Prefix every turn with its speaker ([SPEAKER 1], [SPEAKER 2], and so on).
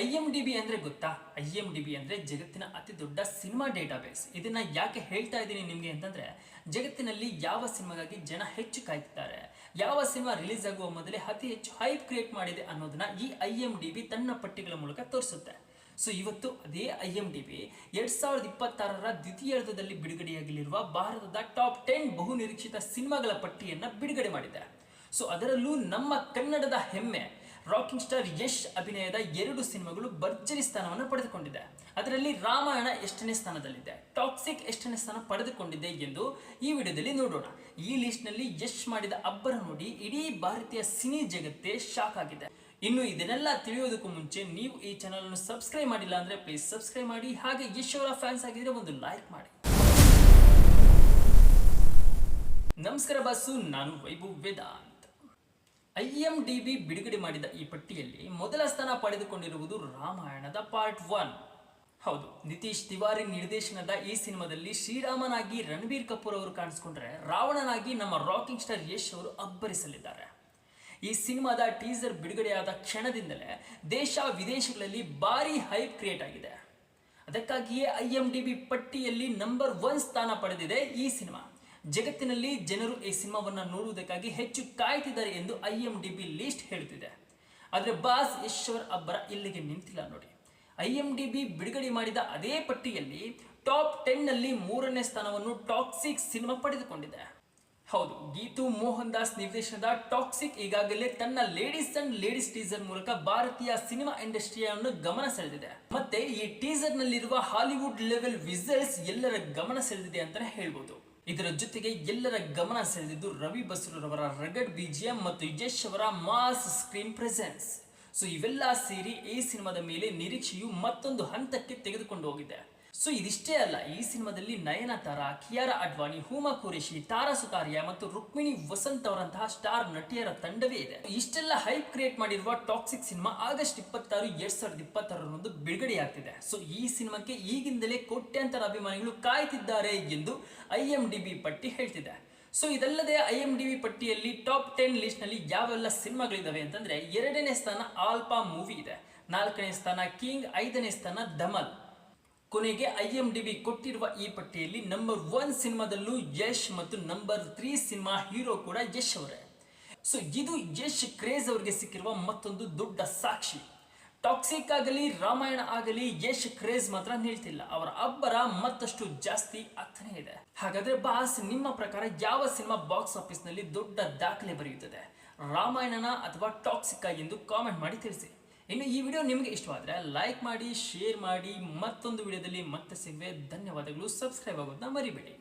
[SPEAKER 1] IMDb ಅಂದ್ರೆ ಗೊತ್ತಾ? IMDb ಅಂದ್ರೆ ಜಗತ್ತಿನ ಅತಿ ದೊಡ್ಡ ಸಿನಿಮಾ ಡೇಟಾಬೇಸ್. ಇದನ್ನ ಯಾಕೆ ಹೇಳ್ತಾ ಇದ್ದೀನಿ ನಿಮಗೆ ಅಂತಂದ್ರೆ, ಜಗತ್ತಿನಲ್ಲಿ ಯಾವ ಸಿನಿಮಾಗಾಗಿ ಜನ ಹೆಚ್ಚು ಕಾಯ್ತಿದ್ದಾರೆ, ಯಾವ ಸಿನಿಮಾ ರಿಲೀಸ್ ಆಗುವ ಮೊದಲೇ ಅತಿ ಹೆಚ್ಚು ಹೈಪ್ ಕ್ರಿಯೇಟ್ ಮಾಡಿದೆ ಅನ್ನೋದನ್ನ ಈ IMDb ತನ್ನ ಪಟ್ಟಿಗಳ ಮೂಲಕ ತೋರಿಸುತ್ತೆ. ಸೊ ಇವತ್ತು ಅದೇ IMDb 2026ರ ದ್ವಿತೀಯಾರ್ಧದಲ್ಲಿ ಬಿಡುಗಡೆಯಾಗಲಿರುವ ಭಾರತದ ಟಾಪ್ 10 ಬಹು ನಿರೀಕ್ಷಿತ ಸಿನಿಮಾಗಳ ಪಟ್ಟಿಯನ್ನ ಬಿಡುಗಡೆ ಮಾಡಿದೆ. ಸೊ ಅದರಲ್ಲೂ ನಮ್ಮ ಕನ್ನಡದ ಹೆಮ್ಮೆ ರಾಕಿಂಗ್ ಸ್ಟಾರ್ ಯಶ್ ಅಭಿನಯದ 2 ಸಿನಿಮಾಗಳು ಭರ್ಜರಿ ಸ್ಥಾನವನ್ನು ಪಡೆದುಕೊಂಡಿದೆ. ಅದರಲ್ಲಿ ರಾಮಾಯಣ ಎಷ್ಟನೇ ಸ್ಥಾನದಲ್ಲಿದೆ, ಟಾಕ್ಸಿಕ್ ಎಷ್ಟನೇ ಸ್ಥಾನ ಪಡೆದುಕೊಂಡಿದೆ ಎಂದು ಈ ವಿಡಿಯೋದಲ್ಲಿ ನೋಡೋಣ. ಈ ಲಿಸ್ಟ್ ನಲ್ಲಿ ಯಶ್ ಮಾಡಿದ ಅಬ್ಬರ ನೋಡಿ ಇಡೀ ಭಾರತೀಯ ಸಿನಿ ಜಗತ್ತೇ ಶಾಕ್ ಆಗಿದೆ. ಇನ್ನು ಇದನ್ನೆಲ್ಲ ತಿಳಿಯೋದಕ್ಕೂ ಮುಂಚೆ ನೀವು ಈ ಚಾನಲ್ ಅನ್ನು ಸಬ್ಸ್ಕ್ರೈಬ್ ಮಾಡಿಲ್ಲ ಅಂದ್ರೆ ಪ್ಲೀಸ್ ಸಬ್ಸ್ಕ್ರೈಬ್ ಮಾಡಿ, ಹಾಗೆ ಯಶ್ ಅವರ ಫ್ಯಾನ್ಸ್ ಆಗಿದ್ರೆ ಒಂದು ಲೈಕ್ ಮಾಡಿ. ನಮಸ್ಕಾರ ಬಾಸು, ನಾನು ವೈಭವ್ ವೇದಾಂತ್. IMDb ಬಿಡುಗಡೆ ಮಾಡಿದ ಈ ಪಟ್ಟಿಯಲ್ಲಿ ಮೊದಲ ಸ್ಥಾನ ಪಡೆದುಕೊಂಡಿರುವುದು ರಾಮಾಯಣದ ಪಾರ್ಟ್ 1. ಹೌದು, ನಿತೀಶ್ ತಿವಾರಿ ನಿರ್ದೇಶನದ ಈ ಸಿನಿಮಾದಲ್ಲಿ ಶ್ರೀರಾಮನಾಗಿ ರಣಬೀರ್ ಕಪೂರ್ ಅವರು ಕಾಣಿಸಿಕೊಂಡ್ರೆ, ರಾವಣನಾಗಿ ನಮ್ಮ ರಾಕಿಂಗ್ ಸ್ಟಾರ್ ಯಶ್ ಅವರು ಅಬ್ಬರಿಸಲಿದ್ದಾರೆ. ಈ ಸಿನಿಮಾದ ಟೀಸರ್ ಬಿಡುಗಡೆಯಾದ ಕ್ಷಣದಿಂದಲೇ ದೇಶ ವಿದೇಶಗಳಲ್ಲಿ ಭಾರಿ ಹೈಪ್ ಕ್ರಿಯೇಟ್ ಆಗಿದೆ. ಅದಕ್ಕಾಗಿಯೇ IMDb ಪಟ್ಟಿಯಲ್ಲಿ ನಂಬರ್ 1 ಸ್ಥಾನ ಪಡೆದಿದೆ ಈ ಸಿನಿಮಾ. ಜಗತ್ತಿನಲ್ಲಿ ಜನರು ಈ ಸಿನಿಮಾವನ್ನು ನೋಡುವುದಕ್ಕಾಗಿ ಹೆಚ್ಚು ಕಾಯ್ತಿದ್ದಾರೆ ಎಂದು IMDb ಲಿಸ್ಟ್ ಹೇಳುತ್ತಿದೆ. ಆದರೆ ಬಾಸ್ ಯಶ್ ಅವರ ಅಬ್ಬರ ಇಲ್ಲಿಗೆ ನಿಂತಿಲ್ಲ ನೋಡಿ. IMDb ಬಿಡುಗಡೆ ಮಾಡಿದ ಅದೇ ಪಟ್ಟಿಯಲ್ಲಿ ಟಾಪ್ 10 ನಲ್ಲಿ 3ನೇ ಸ್ಥಾನವನ್ನು ಟಾಕ್ಸಿಕ್ ಸಿನಿಮಾ ಪಡೆದುಕೊಂಡಿದೆ. ಹೌದು, ಗೀತು ಮೋಹನ್ ದಾಸ್ ನಿರ್ದೇಶನದ ಟಾಕ್ಸಿಕ್ ಈಗಾಗಲೇ ತನ್ನ ಲೇಡೀಸ್ ಅಂಡ್ ಲೇಡೀಸ್ ಟೀಸರ್ ಮೂಲಕ ಭಾರತೀಯ ಸಿನಿಮಾ ಇಂಡಸ್ಟ್ರಿಯನ್ನು ಗಮನ ಸೆಳೆದಿದೆ. ಮತ್ತೆ ಈ ಟೀಸರ್ ನಲ್ಲಿರುವ ಹಾಲಿವುಡ್ ಲೆವೆಲ್ ವಿಜುವಲ್ಸ್ ಎಲ್ಲರ ಗಮನ ಸೆಳೆದಿದೆ ಅಂತಾನೆ ಹೇಳ್ಬೋದು. ಇದರ ಜೊತೆಗೆ ಎಲ್ಲರ ಗಮನ ಸೆಳೆದಿದ್ದು ರವಿ ಬಸ್ರೂರವರ ರಗಡ್ BGM ಮತ್ತು ಯಶ್ ಅವರ ಮಾಸ್ ಸ್ಕ್ರೀನ್ ಪ್ರೆಸೆನ್ಸ್. ಸೊ ಇವೆಲ್ಲ ಸೇರಿ ಈ ಸಿನಿಮಾದ ಮೇಲೆ ನಿರೀಕ್ಷೆಯು ಮತ್ತೊಂದು ಹಂತಕ್ಕೆ ತೆಗೆದುಕೊಂಡು ಹೋಗಿದೆ. ಸೊ ಇದಿಷ್ಟೇ ಅಲ್ಲ, ಈ ಸಿನಿಮಾದಲ್ಲಿ ನಯನತಾರಾ, ಕಿಯಾರಾ ಅಡ್ವಾಣಿ, ಹುಮಾ ಕುರೇಶಿ, ತಾರಾ ಸುತಾರಿಯಾ ಮತ್ತು ರುಕ್ಮಿಣಿ ವಸಂತ್ ಅವರಂತಹ ಸ್ಟಾರ್ ನಟಿಯರ ತಂಡವೇ ಇದೆ. ಇಷ್ಟೆಲ್ಲ ಹೈಪ್ ಕ್ರಿಯೇಟ್ ಮಾಡಿರುವ ಟಾಕ್ಸಿಕ್ ಸಿನಿಮಾ ಆಗಸ್ಟ್ 26, 2026ರಂದು ಬಿಡುಗಡೆಯಾಗ್ತಿದೆ. ಸೊ ಈ ಸಿನಿಮಾಕ್ಕೆ ಈಗಿಂದಲೇ ಕೋಟ್ಯಾಂತರ ಅಭಿಮಾನಿಗಳು ಕಾಯ್ತಿದ್ದಾರೆ ಎಂದು IMDb ಪಟ್ಟಿ ಹೇಳ್ತಿದೆ. ಸೊ ಇದಲ್ಲದೆ IMDb ಪಟ್ಟಿಯಲ್ಲಿ ಟಾಪ್ 10 ಲಿಸ್ಟ್ ನಲ್ಲಿ ಯಾವೆಲ್ಲ ಸಿನಿಮಾಗಳಿದಾವೆ ಅಂತಂದ್ರೆ, 2ನೇ ಸ್ಥಾನ ಆಲ್ಫಾ ಮೂವಿ ಇದೆ, 4ನೇ ಸ್ಥಾನ ಕಿಂಗ್, 5ನೇ ಸ್ಥಾನ ಧಮಲ್. ಕೊನೆಗೆ IMDb ಕೊಟ್ಟಿರುವ ಈ ಪಟ್ಟಿಯಲ್ಲಿ ನಂಬರ್ 1 ಸಿನಿಮಾದಲ್ಲೂ ಯಶ್ ಮತ್ತು ನಂಬರ್ 3 ಸಿನಿಮಾ ಹೀರೋ ಕೂಡ ಯಶ್ ಅವರೇ. ಸೊ ಇದು ಯಶ್ ಕ್ರೇಜ್ ಅವರಿಗೆ ಸಿಕ್ಕಿರುವ ಮತ್ತೊಂದು ದೊಡ್ಡ ಸಾಕ್ಷಿ. ಟಾಕ್ಸಿಕ್ ಆಗಲಿ ರಾಮಾಯಣ ಆಗಲಿ ಯಶ್ ಕ್ರೇಜ್ ಮಾತ್ರ ನಿಲ್ತಿಲ್ಲ, ಅವರ ಅಬ್ಬರ ಮತ್ತಷ್ಟು ಜಾಸ್ತಿ ಆಗ್ತಾನೆ ಇದೆ. ಹಾಗಾದ್ರೆ ಬಾಸ್, ನಿಮ್ಮ ಪ್ರಕಾರ ಯಾವ ಸಿನಿಮಾ ಬಾಕ್ಸ್ ಆಫೀಸ್ ನಲ್ಲಿ ದೊಡ್ಡ ದಾಖಲೆ ಬರೆಯುತ್ತದೆ, ರಾಮಾಯಣನ ಅಥವಾ ಟಾಕ್ಸಿಕ್ ಎಂದು ಕಾಮೆಂಟ್ ಮಾಡಿ ತಿಳಿಸಿ. ಇನ್ನು ಈ ವಿಡಿಯೋ ನಿಮಗೆ ಇಷ್ಟವಾದರೆ ಲೈಕ್ ಮಾಡಿ, ಶೇರ್ ಮಾಡಿ. ಮತ್ತೊಂದು ವಿಡಿಯೋದಲ್ಲಿ ಮತ್ತೆ ಸಿಗುವೆ. ಧನ್ಯವಾದಗಳು. ಸಬ್ಸ್ಕ್ರೈಬ್ ಆಗೋದನ್ನ ಮರಿಬೇಡಿ.